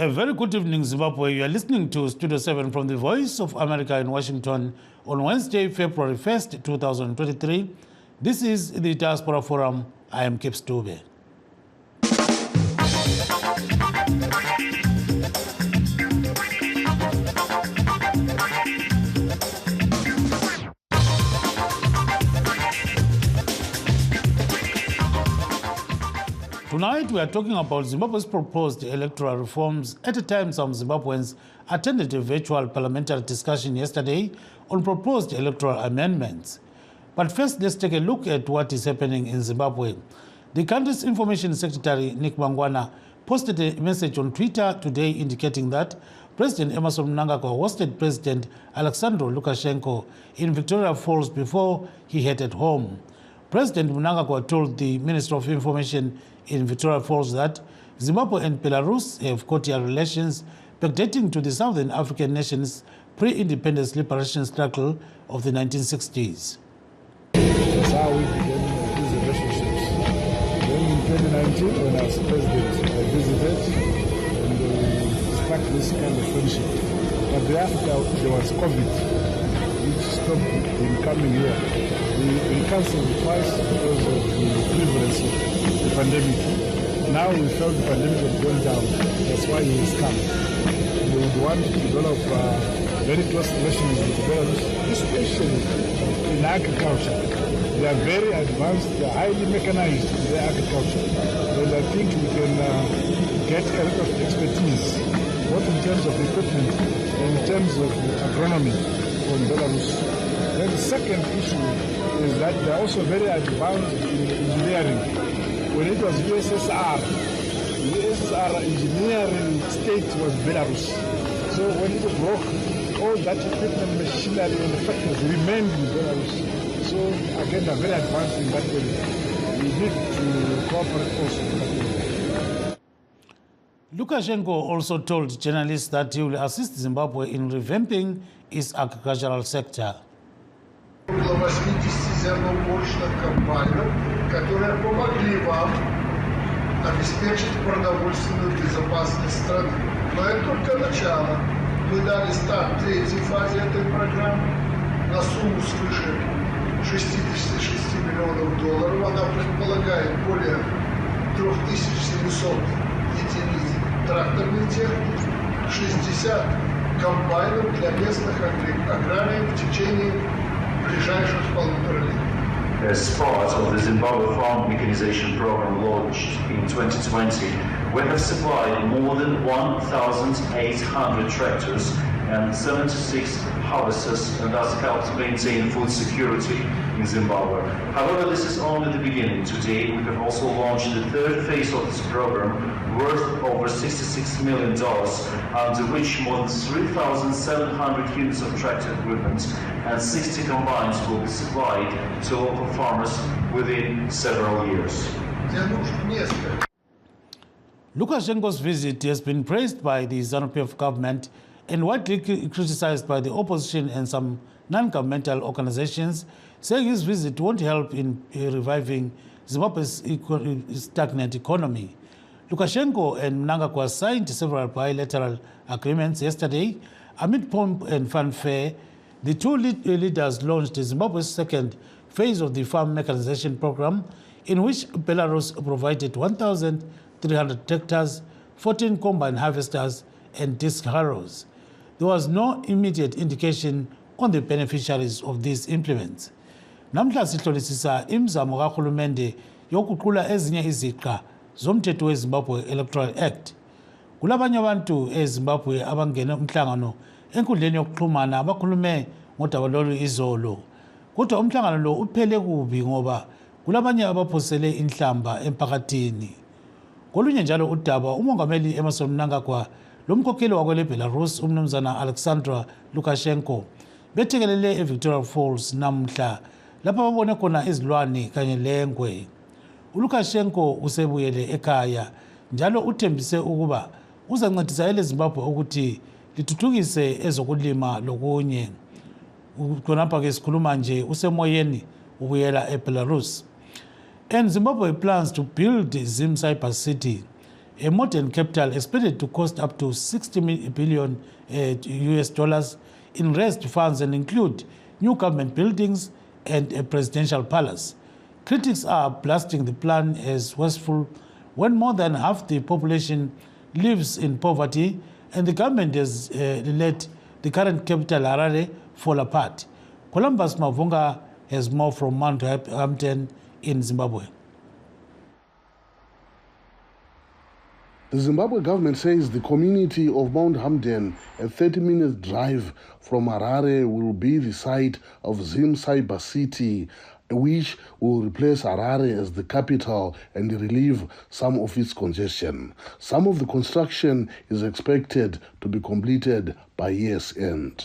A very good evening, Zimbabwe. You are listening to Studio 7 from the Voice of America in Washington on Wednesday, February 1st, 2023. This is the Diaspora Forum. I am Kip Stube. Tonight, we are talking about Zimbabwe's proposed electoral reforms at a time some Zimbabweans attended a virtual parliamentary discussion yesterday on proposed electoral amendments. But first, let's take a look at what is happening in Zimbabwe. The country's Information Secretary, Nick Mangwana, posted a message on Twitter today indicating that President Emmerson Mnangagwa hosted President Alexander Lukashenko in Victoria Falls before he headed home. President Mnangagwa told the Minister of Information in Victoria Falls that Zimbabwe and Belarus have cordial relations backdating to the Southern African nation's pre-independence liberation struggle of the 1960s. That's how we began these relationships. Then in 2019, when I was president, I visited and we struck this kind of friendship. But thereafter, there was COVID, which stopped him coming here. We cancelled twice because of the prevalence of the pandemic. Now we felt the pandemic had gone down. That's why he has come. We would want to develop very close relations with Belarus, especially in agriculture. They are very advanced, they are highly mechanized in their agriculture. And I think we can get a lot of expertise, both in terms of equipment and in terms of agronomy from Belarus. Then the second issue is that they are also very advanced in engineering. When it was USSR, the USSR engineering state was Belarus. So when it broke, all that equipment, machinery and the factories remained in Belarus. So again, they're very advanced in that area. We need to cooperate also in that area. Lukashenko also told journalists that he will assist Zimbabwe in revamping its agricultural sector. Около 80 зерноуборочных комбайнов, которые помогли вам обеспечить продовольственную безопасность страны. Но это только начало. Мы дали старт третьей фазе этой программы на сумму свыше 66 миллионов долларов. Она предполагает более 3700 единиц тракторной техники, 60 комбайнов для местных аграриев в течение ближайших 1,5 лет. As part of the Zimbabwe Farm Mechanization Program launched in 2020, we have supplied more than 1,800 tractors and 76 harvesters, and thus helped maintain food security in Zimbabwe. However, this is only the beginning. Today, we have also launched the third phase of this program, worth over $66 million, under which more than 3,700 units of tractor equipment and 60 combines will be supplied to local farmers within several years. Lukashenko's visit has been praised by the ZANU-PF government and widely criticized by the opposition and some non-governmental organizations, saying his visit won't help in reviving Zimbabwe's stagnant economy. Lukashenko and Mnangagwa signed several bilateral agreements yesterday. Amid pomp and fanfare, the two leaders launched Zimbabwe's second phase of the farm mechanization program, in which Belarus provided 1,300 tractors, 14 combine harvesters, and disc harrows. There was no immediate indication on the beneficiaries of these implements. Namhla sihlolisisa imizamo kahulumende yokuqula ezinye iziqa zomthetho weZimbabwe Electoral Act. Kulabanye abantu eZimbabwe abangene umhlangano enkundleni yokuxhumana abakhulume ngodaba lolu izolo. Kodwa umhlangano lo uphele kubi ngoba kulabanye abaphosele inhlamba emphakathini. Kolunye njalo udaba umongameli Emmerson Mnangagwa lomkhokheli wakwele Belarus umnumzana Alexander Lukashenko bethekelele eVictoria Falls namhla lapha babone khona izilwane kanye lengwe. uLukashenko usebuyele ekhaya njalo uthembise ukuba uzancedisa eleZimbabwe ukuthi lithuthukise ezokulima lokunye. Khonapha ke sikhuluma nje usemoyeni ubuyela eBelarus. And Zimbabwe plans to build Zim Cyber City, a modern capital expected to cost up to $60 billion in raised funds and include new government buildings and a presidential palace. Critics are blasting the plan as wasteful when more than half the population lives in poverty and the government has let the current capital, Harare, fall apart. Columbus Mavunga has more from Mount Hampton in Zimbabwe. The Zimbabwe government says the community of Mount Hamden, a 30-minute drive from Harare, will be the site of Zim Cyber City, which will replace Harare as the capital and relieve some of its congestion. Some of the construction is expected to be completed by year's end.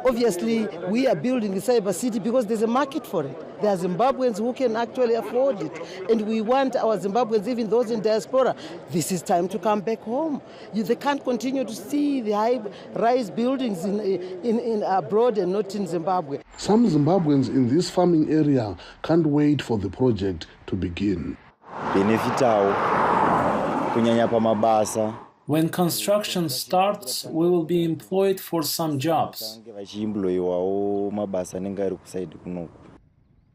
Obviously, we are building the cyber city because there's a market for it. There are Zimbabweans who can actually afford it. And we want our Zimbabweans, even those in diaspora, this is time to come back home. They can't continue to see the high-rise buildings in abroad and not in Zimbabwe. Some Zimbabweans in this farming area can't wait for the project to begin. When construction starts, we will be employed for some jobs.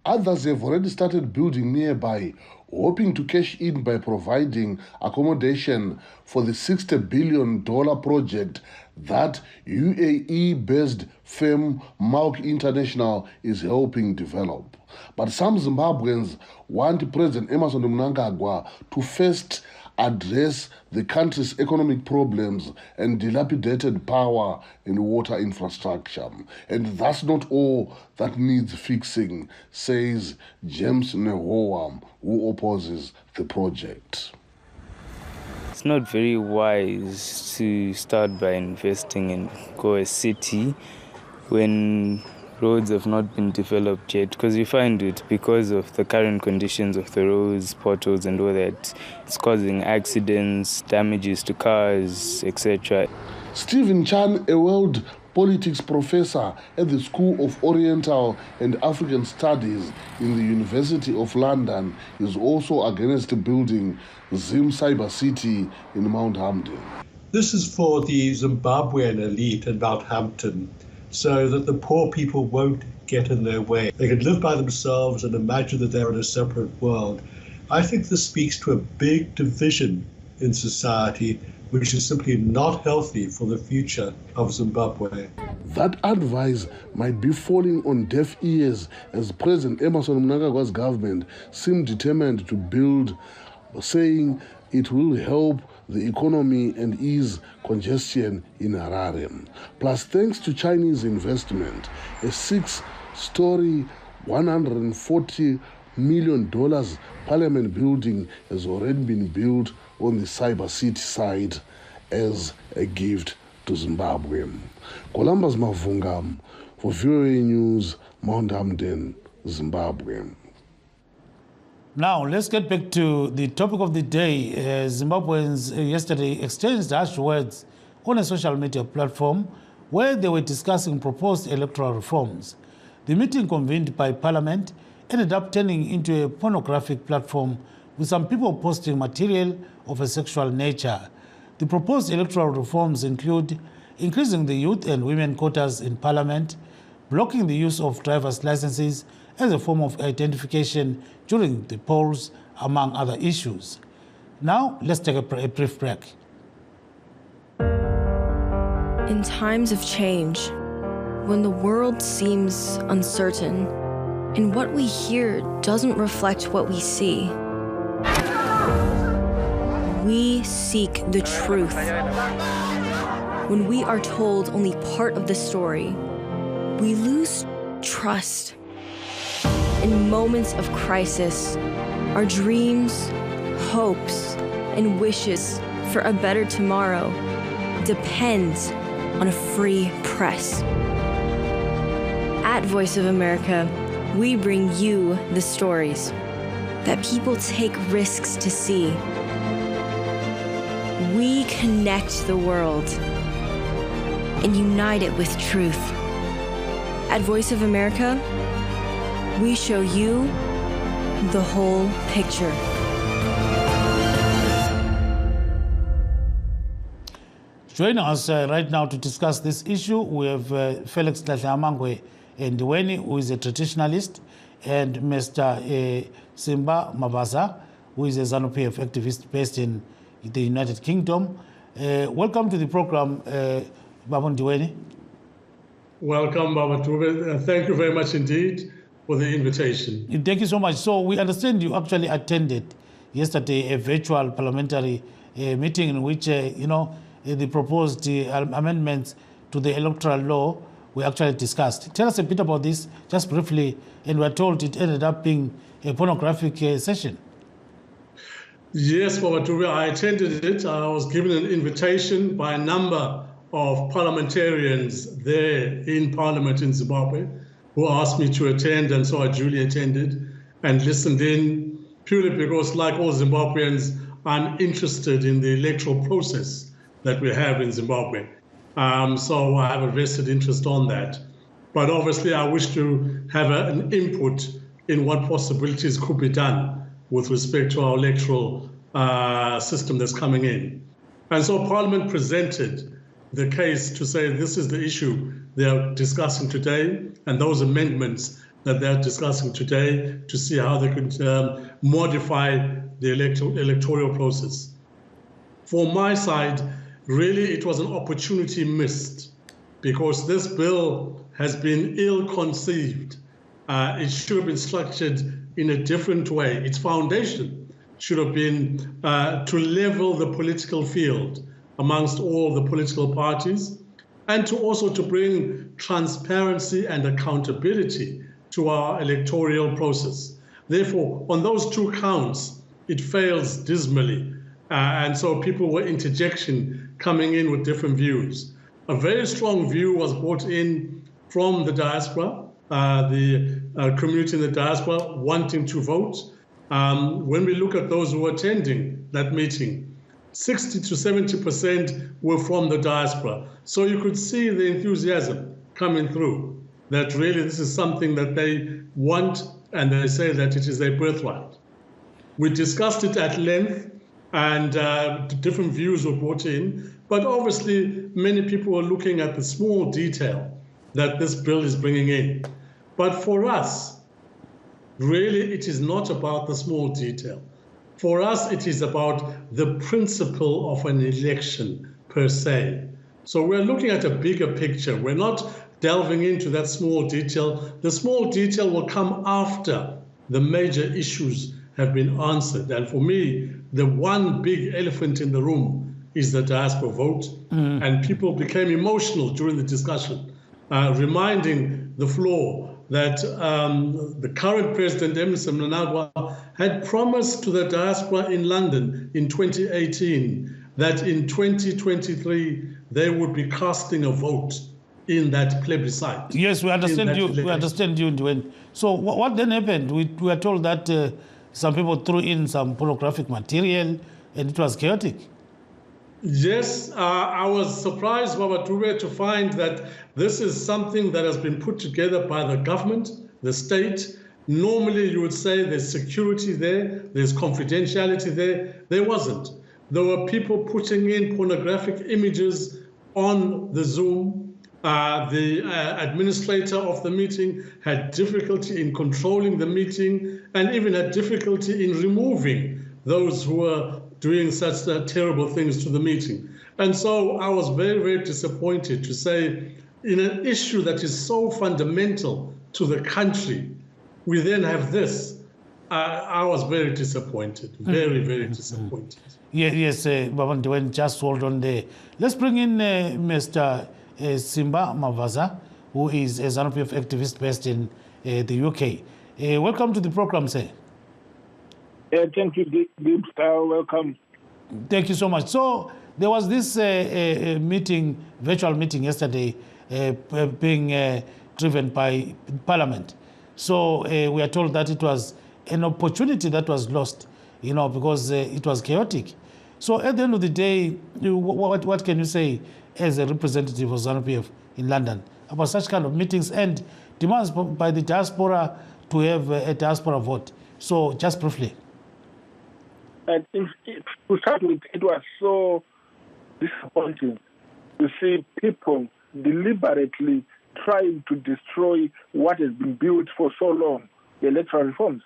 Others have already started building nearby, hoping to cash in by providing accommodation for the $60 billion project that UAE-based firm Malk International is helping develop. But some Zimbabweans want President Emmerson Mnangagwa to first address the country's economic problems and dilapidated power and water infrastructure. And that's not all that needs fixing, says James Nehoa, who opposes the project. It's not very wise to start by investing in Goa City when roads have not been developed yet, because you find it, because of the current conditions of the roads, potholes and all that, it's causing accidents, damages to cars, etc. Stephen Chan, a world politics professor at the School of Oriental and African Studies in the University of London, is also against building Zim Cyber City in Mount Hampden. This is for the Zimbabwean elite in Mount Hampden, so that the poor people won't get in their way. They can live by themselves and imagine that they're in a separate world. I think this speaks to a big division in society, which is simply not healthy for the future of Zimbabwe. That advice might be falling on deaf ears as President Emmerson Mnangagwa's government seemed determined to build, saying it will help the economy and ease congestion in Harare. Plus, thanks to Chinese investment, a 6-story, $140 million parliament building has already been built on the Cyber City side as a gift to Zimbabwe. Columbus Mavunga for VOA News, Mount Hampden, Zimbabwe. Now, let's get back to the topic of the day. Zimbabweans yesterday exchanged harsh words on a social media platform where they were discussing proposed electoral reforms. The meeting, convened by Parliament, ended up turning into a pornographic platform with some people posting material of a sexual nature. The proposed electoral reforms include increasing the youth and women quotas in Parliament, blocking the use of driver's licenses as a form of identification during the polls, among other issues. Now, let's take a brief break. In times of change, when the world seems uncertain and what we hear doesn't reflect what we see, we seek the truth. When we are told only part of the story, we lose trust. In moments of crisis, our dreams, hopes, and wishes for a better tomorrow depend on a free press. At Voice of America, we bring you the stories that people take risks to see. We connect the world and unite it with truth. At Voice of America, we show you the whole picture. Joining us right now to discuss this issue, we have Felix Tlahamangwe and Diweni, who is a traditionalist, and Mr. Simba Mavaza, who is a ZANU-PF activist based in the United Kingdom. Welcome to the program, Babon Diweni. Welcome, Baba Tube. Thank you very much indeed for the invitation. Thank you so much. So we understand you actually attended yesterday a virtual parliamentary meeting in which, the proposed amendments to the electoral law were actually discussed. Tell us a bit about this, just briefly, and we're told it ended up being a pornographic session. Yes, Baba Tube, I attended it. I was given an invitation by a number of parliamentarians there in Parliament in Zimbabwe who asked me to attend, and so I duly attended and listened in, purely because, like all Zimbabweans, I'm interested in the electoral process that we have in Zimbabwe. So I have a vested interest on that. But obviously I wish to have an input in what possibilities could be done with respect to our electoral system that's coming in. And so Parliament presented the case to say this is the issue they're discussing today, and those amendments that they're discussing today to see how they could modify the electoral process. For my side, really, it was an opportunity missed because this bill has been ill-conceived. It should have been structured in a different way. Its foundation should have been to level the political field amongst all the political parties, and to also to bring transparency and accountability to our electoral process. Therefore, on those two counts, it fails dismally. And so people were interjection coming in with different views. A very strong view was brought in from the diaspora, the community in the diaspora wanting to vote. When we look at those who were attending that meeting, 60 to 70% were from the diaspora. So you could see the enthusiasm coming through, that really this is something that they want, and they say that it is their birthright. We discussed it at length, and different views were brought in, but obviously many people were looking at the small detail that this bill is bringing in. But for us, really it is not about the small detail. For us, it is about the principle of an election per se. So we're looking at a bigger picture. We're not delving into that small detail. The small detail will come after the major issues have been answered. And for me, the one big elephant in the room is the diaspora vote. And people became emotional during the discussion, reminding the floor that the current President Emerson Mnangagwa had promised to the diaspora in London in 2018 that in 2023 they would be casting a vote in that plebiscite. Yes, we understand you. We understand you, Dwayne. So what then happened? We were told that some people threw in some pornographic material and it was chaotic. Yes, I was surprised, Baba Tube, to find that this is something that has been put together by the government, the state. Normally, you would say there's security there, there's confidentiality there. There wasn't. There were people putting in pornographic images on the Zoom. The administrator of the meeting had difficulty in controlling the meeting and even had difficulty in removing those who were doing such terrible things to the meeting. And so I was very, very disappointed to say, in an issue that is so fundamental to the country, we then have this. I was very disappointed, very, very disappointed. Yes, Baban Dwayne, just hold on there. Let's bring in Mr. Simba Mavaza, who is a ZANU-PF activist based in the UK. Welcome to the program, sir. Thank you, Gibbs. Welcome. Thank you so much. So there was this meeting, virtual meeting yesterday, being driven by Parliament. So we are told that it was an opportunity that was lost, because it was chaotic. So at the end of the day, what can you say as a representative of ZANU-PF in London about such kind of meetings and demands by the diaspora to have a diaspora vote? So just briefly. And to start with, it was so disappointing to see people deliberately trying to destroy what has been built for so long, the electoral reforms.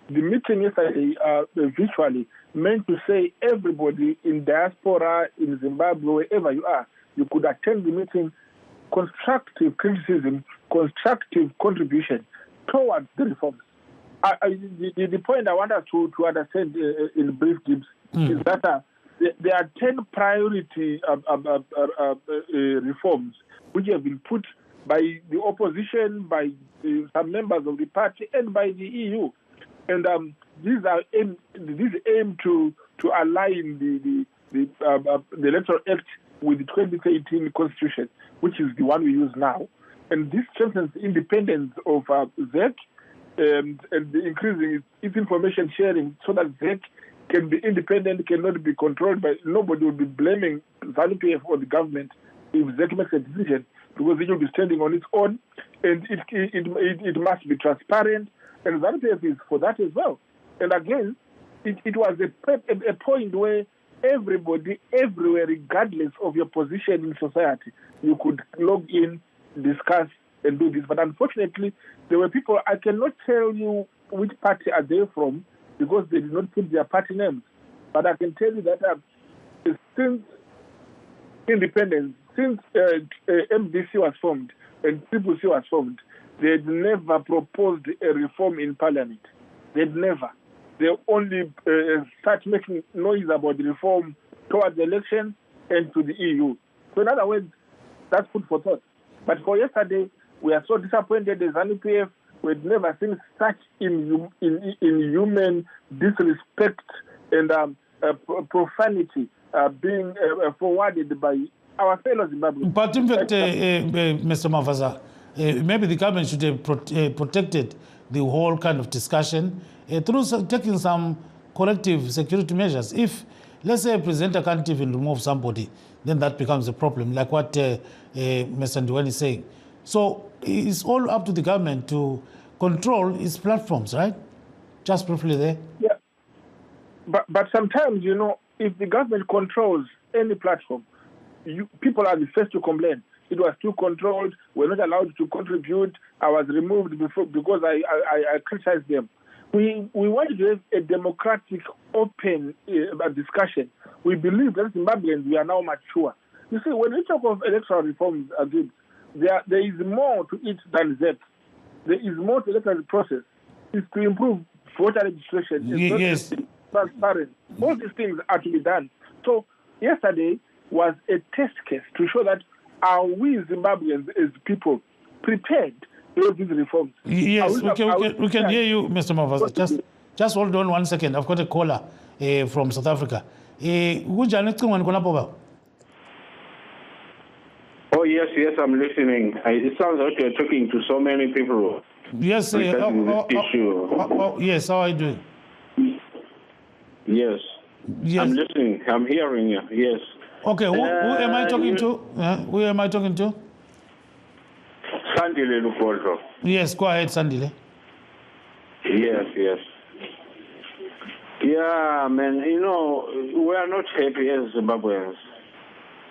The meeting yesterday virtually meant to say everybody in diaspora, in Zimbabwe, wherever you are, you could attend the meeting, constructive criticism, constructive contribution towards the reforms. The point I want us to understand in brief, Gibbs, is that there are 10 priority reforms which have been put by the opposition, by some members of the party, and by the EU. And these aim to align the Electoral Act with the 2018 Constitution, which is the one we use now. And this strengthens the independence of ZEC and increasing its information sharing so that ZEC can be independent, cannot be controlled by, nobody will be blaming ZANU-PF or the government if ZEC makes a decision, because it will be standing on its own, and it must be transparent, and ZANU-PF is for that as well. And again, it was a point where everybody, everywhere, regardless of your position in society, you could log in, discuss, and do this. But unfortunately, there were people, I cannot tell you which party are they from, because they did not put their party names. But I can tell you that since independence, since MDC was formed and CCC was formed, they had never proposed a reform in parliament. They'd never. They only start making noise about the reform towards the election and to the EU. So in other words, that's food for thought. But for yesterday, we are so disappointed as ZANU-PF. We'd never seen such inhuman disrespect and profanity being forwarded by our fellow Zimbabweans. But in fact, Mr. Mavaza, maybe the government should have protected the whole kind of discussion through taking some corrective security measures. If, let's say, a presenter can't even remove somebody, then that becomes a problem, like what Mr. Ndiweni is saying. So it's all up to the government to control its platforms, right? Just briefly there. Yeah. But sometimes, you know, if the government controls any platform, people are the first to complain. It was too controlled. We're not allowed to contribute. I was removed before because I criticized them. We wanted to have a democratic, open discussion. We believe that Zimbabweans, we are now mature. You see, when we talk of electoral reforms, there is more to it than that. There is more to the electoral process. It's to improve voter registration. Yes. Transparent. All these things are to be done. So yesterday was a test case to show that are we Zimbabweans as people prepared to do these reforms? Yes, we can hear you, Mr. Mavaza. Just hold on 1 second. I've got a caller from South Africa. Oh, yes, I'm listening. It sounds like you're talking to so many people. Yes, issue. yes, how are you doing? Yes. I'm listening. I'm hearing you. Yes. Okay, who am I talking to? Who am I talking to? Sandile Lukodro. Yes, go ahead, Sandile. Yes. Yeah, man, you know, we are not happy as Zimbabweans.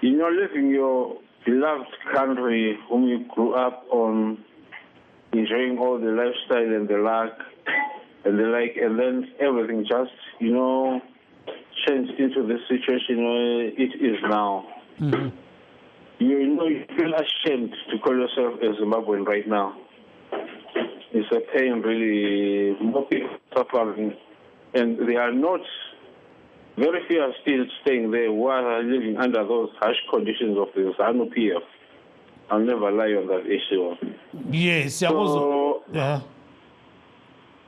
You know, living your beloved country whom you grew up on, enjoying all the lifestyle and the like, and then everything just, you know, changed into the situation where it is now. Mm-hmm. You know, you feel ashamed to call yourself a Zimbabwean right now. It's a pain, really. More people suffering, and they are not. Very few are still staying there who are living under those harsh conditions of the ZANU-PF. I'll never lie on that issue. Yes, so,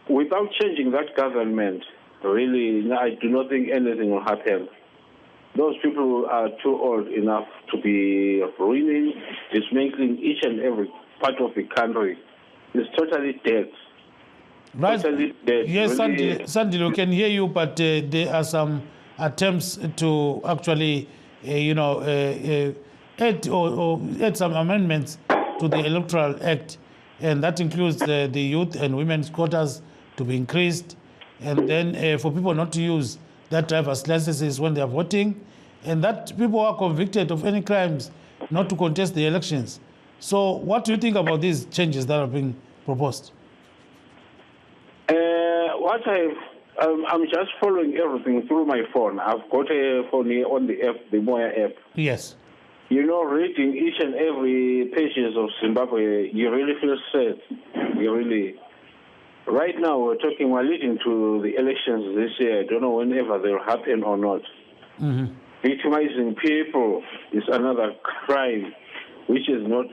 without changing that government, really, I do not think anything will happen. Those people are too old enough to be ruining, dismantling each and every part of the country. It's totally dead. Right. Totally dead. Yes, really. Sandile, we can hear you, but there are some attempts to actually, add some amendments to the Electoral Act, and that includes the youth and women's quotas to be increased, and then for people not to use their driver's licenses when they are voting, and that people who are convicted of any crimes not to contest the elections. So what do you think about these changes that are being proposed? I'm just following everything through my phone. I've got a phone here on the app, the Moya app. Yes. You know, reading each and every pages of Zimbabwe, you really feel sad. You really. Right now, we're leading to the elections this year. I don't know whenever they'll happen or not. Mm-hmm. Victimizing people is another crime which is not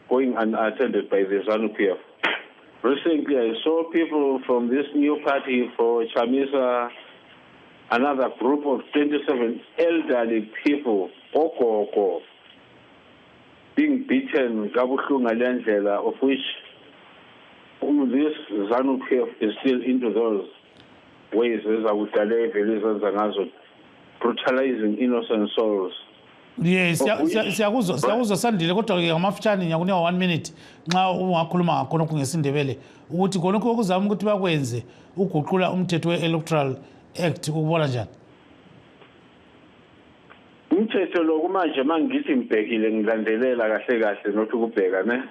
going unattended by the ZANU-PF. Recently, I saw people from this new party for Chamisa, another group of 27 elderly people, Oko, being beaten, of which this ZANU-PF is still into those ways, brutalizing innocent souls. Yes, siyakuzwa Sandile kodwa ke ngamafutshane ngiyakunika 1 minute nxa ungakhuluma khonokho ngesindebele ukuthi khonokho okuzama ukuthi bakwenze uguqula umthetho we-Electoral Act ukubona njani? Umthetho lo kumanje mangithi ngibhekile ngilandelela kahle nothi ukubheka ne.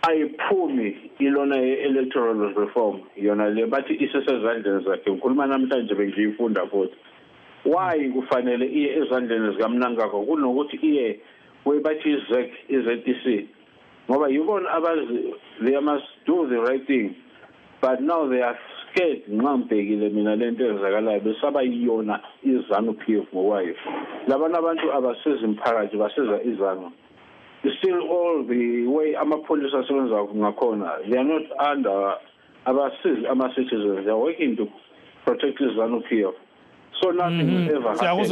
Ayiphumi ilona ye-electoral reform yona le bathi isesezandleni zakhe ngikhuluma namhlanje bengiyifunda futhi. Why kufanele iye ezandleni zikaMnangagwa kunokuthi iye webathi ZEC ngoba yibona abazi they must do the right thing, but now they are scared nxa ngibhekile mina lento ezakalayo besaba yiyona iZANU-PF ngokwayo. Labana abantu abaseza imphakathi baseza iZANU. Still all the way amapolisa asebenza ngakhona, they are not under ama-citizens, they are working to protect iZANU-PF. So nothing will ever happen.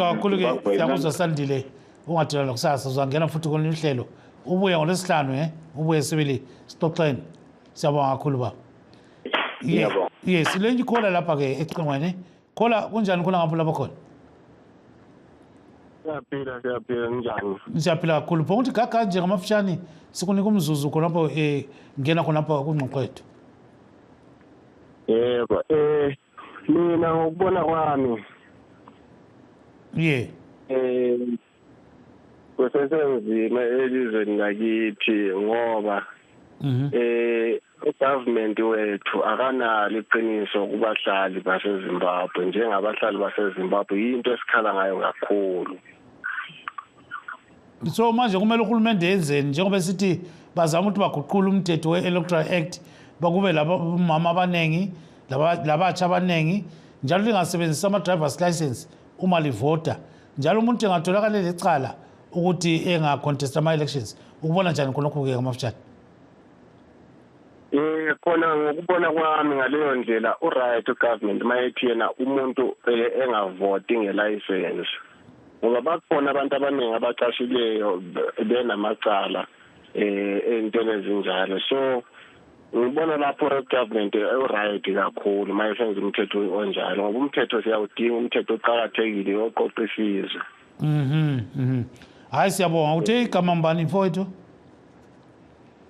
Siyakuzwa Sandile ungadela kusasa uzangena futhi kule uhlelo ubuye ngolesihlanu ubuye sibili sixoxeni. Siyabonga kakhulu baba. Yes, le ngikhola lapha ke ecingweni. Khola kunjani khona ngapha lapha khona? Siyaphila njani? Siyaphila kakhulu. Ukuthi gaga nje ngamafutshane sikunika umzuzu khona lapho ngena khona lapha kungqoqo wethu. Yebo, mina ngokubona kwami kusesenzima elizweni lakithi ngoba ugovernment wethu akanalo iqiniso kubahlali baseZimbabwe njengabahlali baseZimbabwe into esikhala ngayo kakhulu. So manje kumele uhulumende yenzeni njengoba sithi bazama ukuthi baguqule umthetho we-Electoral Act bakube labamama abanengi labatsha abanengi njalo lingasebenzisa ama-driver's license uma livota njalo umuntu engatholakala lecala ukuthi engacontesta ama-elections ukubona njani khonokho-ke ngamafutshane? Khona ngokubona kwami ngaleyo ndlela uright ugovernment mayethi yena umuntu engavoti ngelicense ngoba bakhona abantu abaningi abaqashileyo benamacala entweni ezinjalo. So ngibona lapho ugovernment uright kakhulu mayesenza umthetho onjalo ngoba umthetho siyawudinga, umthetho oqhakathekile oqoqa isizwe. Hayi siyabonga ukuthi igama mbani mfowethu?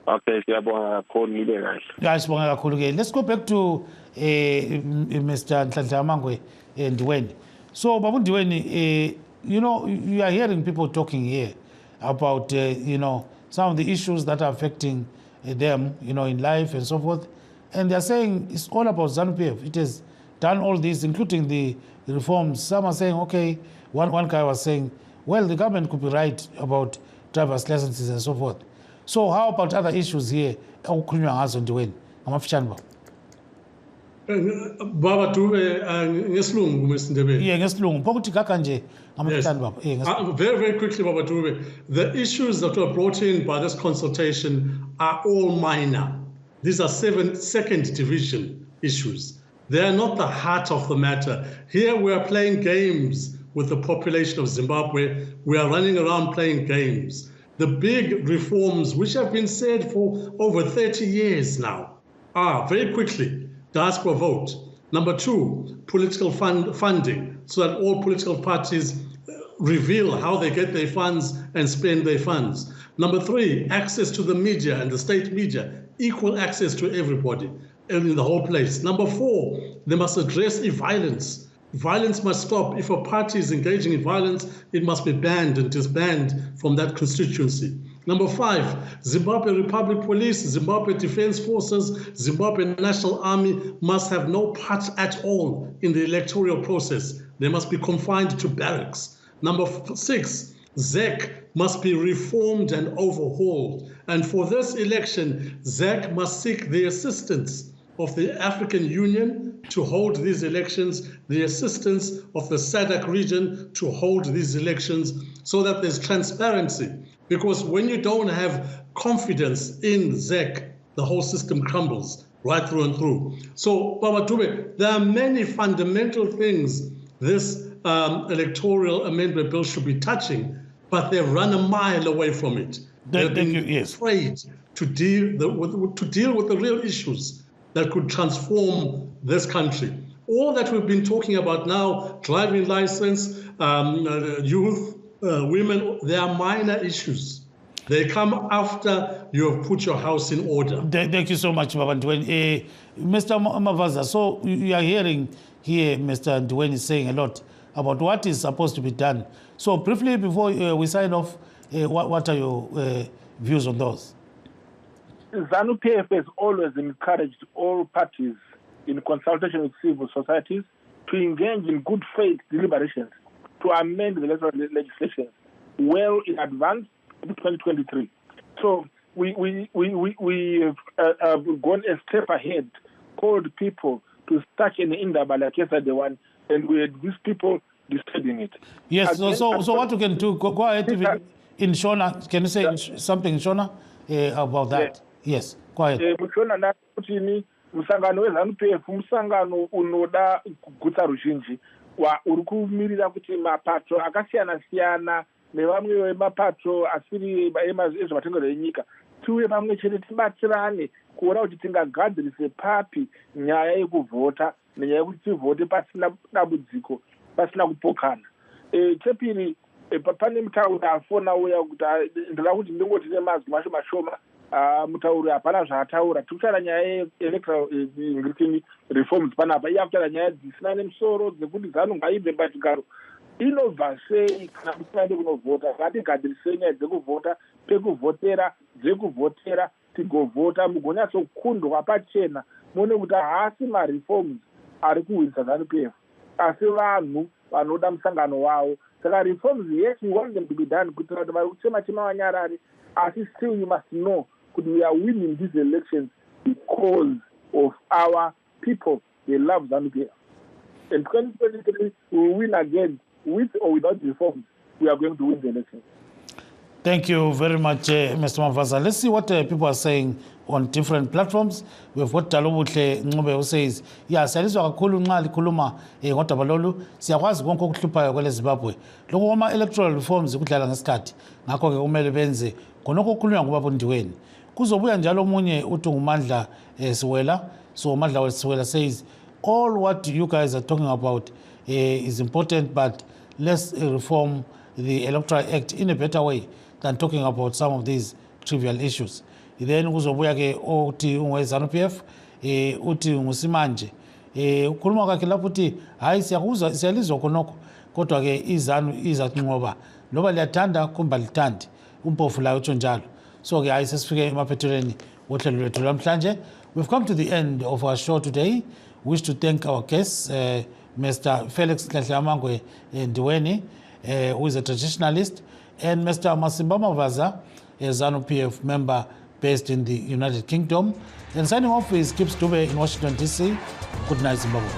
Okay, siyabonga kakhulu nibe kahle. Yeah, siyabonga kakhulu ke. Let's go back to Mr. Nhlanhla Mangwe Ndiweni. So Babu Ndiweni, you know, you are hearing people talking here about you know, some of the issues that are affecting them, you know, in life and so forth, and they are saying it's all about ZANU-PF. It has done all this, including the reforms. Some are saying, okay, one guy was saying, well, the government could be right about driver's licenses and so forth. So how about other issues here? Baba Dube ngesilungu mesindebele. Yeah, ngesilungu. Pokuthi kaka nje ngamafutshane baba. Very quickly Baba Dube, the issues that were brought in by this consultation are all minor. These are second division issues. They are not the heart of the matter. Here we are playing games with the population of Zimbabwe. We are running around playing games. The big reforms, which have been said for over 30 years now, are very quickly diaspora vote. Number 2, political funding, so that all political parties reveal how they get their funds and spend their funds. Number 3, access to the media and the state media, equal access to everybody in the whole place. Number 4, they must address e-violence Violence must stop. If a party is engaging in violence, it must be banned and disbanded from that constituency. Number 5, Zimbabwe Republic Police, Zimbabwe Defense Forces, Zimbabwe National Army must have no part at all in the electoral process. They must be confined to barracks. Number 6, ZEC must be reformed and overhauled. And for this election, ZEC must seek the assistance of the African Union to hold these elections, the assistance of the SADC region to hold these elections, so that there's transparency. Because when you don't have confidence in ZEC, the whole system crumbles right through and through. So, Baba Dube, there are many fundamental things this electoral amendment bill should be touching, but they run a mile away from it. They're afraid to deal with the real issues that could transform this country. All that we've been talking about now, driving license, youth, women, they are minor issues. They come after you have put your house in order. Thank you so much, Baba Ndweni. Mr. Mavaza, so you are hearing here Mr. Ndweni saying a lot about what is supposed to be done. So briefly, before we sign off, what are your views on those? ZANU-PF has always encouraged all parties in consultation with civil societies to engage in good faith deliberations to amend the electoral legislation well in advance of 2023. So we have gone a step ahead, called people to start an indaba like yesterday one, and we had these people disturbing it. Yes, so what you can do, go ahead in Shona. Can you say something in Shona about that? Yes, go ahead. Musangano weZANU-PF musangano unoda kugutsa ruzhinji uri kumirira kuti mapato akasiyana-siyana nevamwe vemapato asiri ezvematengero enyika tiuye pamwe chete tibatsirane kuona kuti tingagadzirise papi nyaya yekuvhota nenyaya yekuti tivhote pasina dambudziko, pasina kupokana. Chepiri, pane mutauri afona uya kuti ndoda kuti ndingoti nemazwi macho mashoma. Mutauri hapana zvaataura. Tikutaura nyaya electoral reforms panapa, iye akutaura nyaya dzisina nemusoro dzekuti ZANU ngaibve pachigaro. Inobva sei kana musinaende kunovhota? Ngatigadzirisei nyaya dzekuvhota, pekuvhotera, dzekuvhotera, tigovhota, mugonyatsokundwa pachena, muone kuti haasi mareforms ari kuwirisa ZANU-PF, asi vanhu vanoda musangano wavo. Saka reforms, yes, we want them to be done kuitira kuti vari kuchema chema vanyarari, asi still you must know that we are winning these elections because of our people. They love ZANU-PF. In 2023, we will win again, with or without reforms. We are going to win the election. Thank you very much, Mr. Mavaza. Let's see what people are saying on different platforms. We've got Talobutle Ngobe who says, yeah, siyalizwa kakhulu nxa likhuluma ngodaba lolu, siyakwazi konke okuhluphayo kwele Zimbabwe. Lokho kwama electoral reforms kudlala ngesikhathi. Ngakho ke kumele benze khonokho okukhulunywa ngubaba Ndweni. Kuzobuya njalo omunye uthi ngumandla Siwela. So Mandla Siwela says, all what you guys are talking about is important, but let's reform the Electoral Act in a better way than talking about some of these trivial issues. Then kuzobuya ke uthi ZANU-PF uthi ngusimanje ukhuluma kwakhe lapho uthi hayi siyalizwa khonokho kodwa ke iZANU izakunqoba loba liyathanda kumba lithandi umpofu la utsho njalo. So ke hayi sesifike emaphethelweni wohlelo lwethu lamhlanje. We've come to the end of our show today. Wish to thank our guests, Mr. Felix Ndweni, who is a traditionalist, and Mr. Masimba Mavaza, a ZANU-PF member based in the United Kingdom. And signing off is Gibbs Dube in Washington, D.C. Good night, Zimbabwe.